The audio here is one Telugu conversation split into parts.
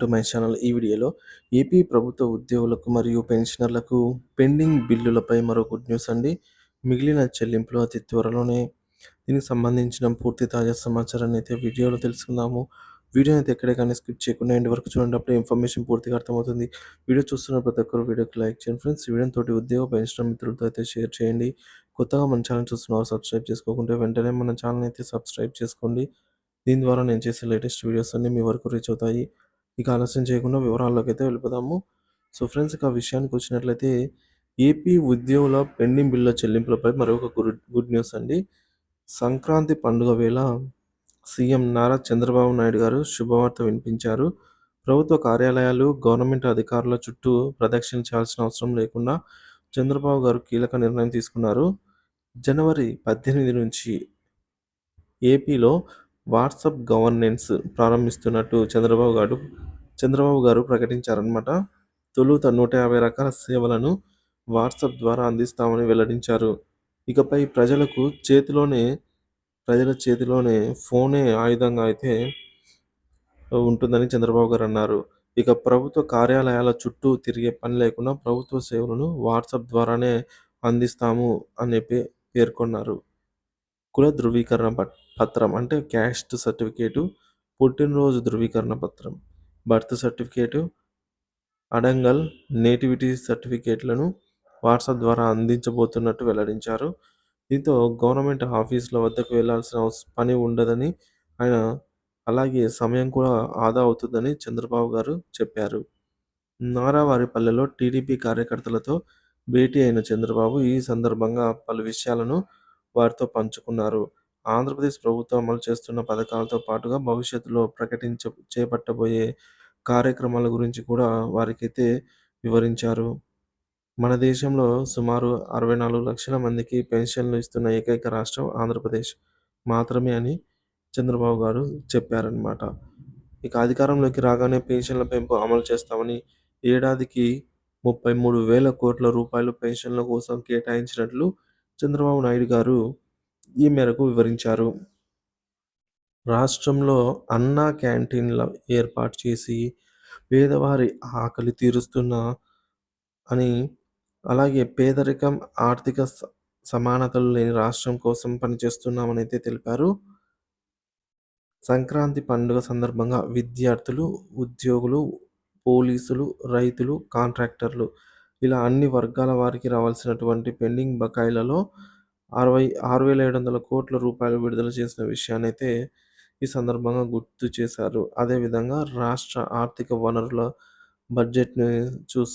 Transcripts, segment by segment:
To my channel. ఈ వీడియోలో ఏపీ ప్రభుత్వ ఉద్యోగులకు మరియు పెన్షనర్లకు పెండింగ్ బిల్లులపై మరో గుడ్ న్యూస్ అండి. మిగిలిన చెల్లింపులు అతి త్వరలోనే. దీనికి సంబంధించిన పూర్తి తాజా సమాచారాన్ని అయితే వీడియోలో తెలుసుకుందాము. వీడియోని అయితే ఎక్కడే కానీ స్కిప్ చేయకుండా ఎండ్ వరకు చూడండి. అప్పుడే ఇన్ఫర్మేషన్ పూర్తిగా అర్థమవుతుంది. వీడియో చూస్తున్న ప్రతి ఒక్కరు వీడియోకి లైక్ చేయండి ఫ్రెండ్స్. ఈ వీడియోని తోటి ఉద్యోగ పెన్షనర్ మిత్రులతో అయితే షేర్ చేయండి. కొత్తగా మన ఛానల్ చూస్తున్నవారు సబ్స్క్రైబ్ చేసుకోకుంటే వెంటనే మన ఛానల్ అయితే సబ్స్క్రైబ్ చేసుకోండి. దీని ద్వారా నేను చేసే లేటెస్ట్ వీడియోస్ అన్నీ మీ వరకు రీచ్ అవుతాయి. ఇక ఆలస్యం చేయకుండా వివరాల్లోకి అయితే వెళ్ళిపోదాము. సో ఫ్రెండ్స్, ఇక విషయానికి వచ్చినట్లయితే ఏపీ ఉద్యోగుల పెండింగ్ బిల్లుల చెల్లింపులపై మరొక గుడ్ న్యూస్ అండి. సంక్రాంతి పండుగ వేళ సీఎం నారా చంద్రబాబు నాయుడు గారు శుభవార్త వినిపించారు. ప్రభుత్వ కార్యాలయాలు, గవర్నమెంట్ అధికారుల చుట్టూ ప్రదక్షిణ చేయాల్సిన అవసరం లేకుండా చంద్రబాబు గారు కీలక నిర్ణయం తీసుకున్నారు. జనవరి 18 నుంచి ఏపీలో వాట్సాప్ గవర్నెన్స్ ప్రారంభిస్తున్నట్టు చంద్రబాబు గారు ప్రకటించారనమాట. తొలుత 150 రకాల సేవలను వాట్సాప్ ద్వారా అందిస్తామని వెల్లడించారు. ఇకపై ప్రజల చేతిలోనే ఫోనే ఆయుధంగా అయితే ఉంటుందని చంద్రబాబు గారు అన్నారు. ఇక ప్రభుత్వ కార్యాలయాల చుట్టూ తిరిగే పని లేకుండా ప్రభుత్వ సేవలను వాట్సాప్ ద్వారానే అందిస్తాము అని పేర్కొన్నారు. కుల ధృవీకరణ పత్రం అంటే క్యాస్ట్ సర్టిఫికేటు, పుట్టినరోజు ధృవీకరణ పత్రం, బర్త్ సర్టిఫికేటు, అడంగల్ నేటివిటీ సర్టిఫికేట్లను వాట్సాప్ ద్వారా అందించబోతున్నట్టు వెల్లడించారు. దీంతో గవర్నమెంట్ ఆఫీసుల వద్దకు వెళ్లాల్సిన పని ఉండదని అలాగే సమయం కూడా ఆదా అవుతుందని చంద్రబాబు గారు చెప్పారు. నారావారిపల్లెలో టీడీపీ కార్యకర్తలతో భేటీ అయిన చంద్రబాబు ఈ సందర్భంగా పలు విషయాలను వారితో పంచుకున్నారు. ఆంధ్రప్రదేశ్ ప్రభుత్వం అమలు చేస్తున్న పథకాలతో పాటుగా భవిష్యత్తులో చేపట్టబోయే కార్యక్రమాల గురించి కూడా వారికైతే వివరించారు. మన దేశంలో సుమారు 64 లక్షల మందికి పెన్షన్లు ఇస్తున్న ఏకైక రాష్ట్రం ఆంధ్రప్రదేశ్ మాత్రమే అని చంద్రబాబు గారు చెప్పారనమాట. ఇక అధికారంలోకి రాగానే పెన్షన్ల పెంపు అమలు చేస్తామని, ఏడాదికి 33,000 కోట్ల రూపాయలు పెన్షన్ల కోసం కేటాయించినట్లు చంద్రబాబు నాయుడు గారు ఈ మేరకు వివరించారు. రాష్ట్రంలో అన్నా క్యాంటీన్ల ఏర్పాటు చేసి పేదవారి ఆకలి తీరుస్తున్న అని, అలాగే పేదరికం, ఆర్థిక సమానతలు లేని రాష్ట్రం కోసం పనిచేస్తున్నామని అయితే తెలిపారు. సంక్రాంతి పండుగ సందర్భంగా విద్యార్థులు, ఉద్యోగులు, పోలీసులు, రైతులు, కాంట్రాక్టర్లు ఇలా అన్ని వర్గాల వారికి రావాల్సినటువంటి పెండింగ్ బకాయిలలో 6,700 కోట్ల రూపాయలు విడుదల చేసిన విషయాన్నైతే ఈ సందర్భంగా గుర్తు చేశారు. అదేవిధంగా రాష్ట్ర ఆర్థిక వనరుల బడ్జెట్‌ని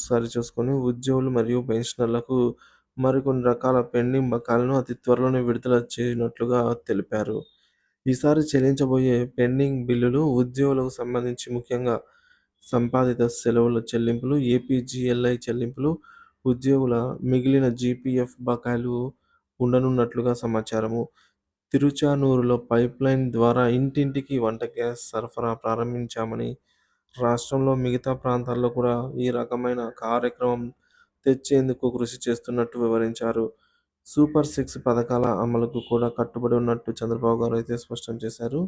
సరిచూసుకొని ఉద్యోగులు మరియు పెన్షనర్లకు మరికొన్ని రకాల పెండింగ్ బకాయిలను అతి త్వరలోనే విడుదల చేయనున్నట్లుగా తెలిపారు. ఈసారి చెల్లించబోయే పెండింగ్ బిల్లులు ఉద్యోగులకు సంబంధించి ముఖ్యంగా సంపాదిత సెలవుల చెల్లింపులు, ఏపీజీఎల్ఐ చెల్లింపులు, ఉద్యోగుల మిగిలిన జీపీఎఫ్ బకాయిలు ఉండనున్నట్లుగా సమాచారము. తిరుచానూరులో పైప్లైన్ ద్వారా ఇంటింటికి వంట గ్యాస్ సరఫరా ప్రారంభించామని, రాష్ట్రంలో మిగతా ప్రాంతాల్లో కూడా ఈ రకమైన కార్యక్రమం తెచ్చేందుకు కృషి చేస్తున్నట్టు వివరించారు. సూపర్ 6 పథకాల అమలుకు కూడా కట్టుబడి ఉన్నట్టు చంద్రబాబు గారు అయితే స్పష్టం చేశారు.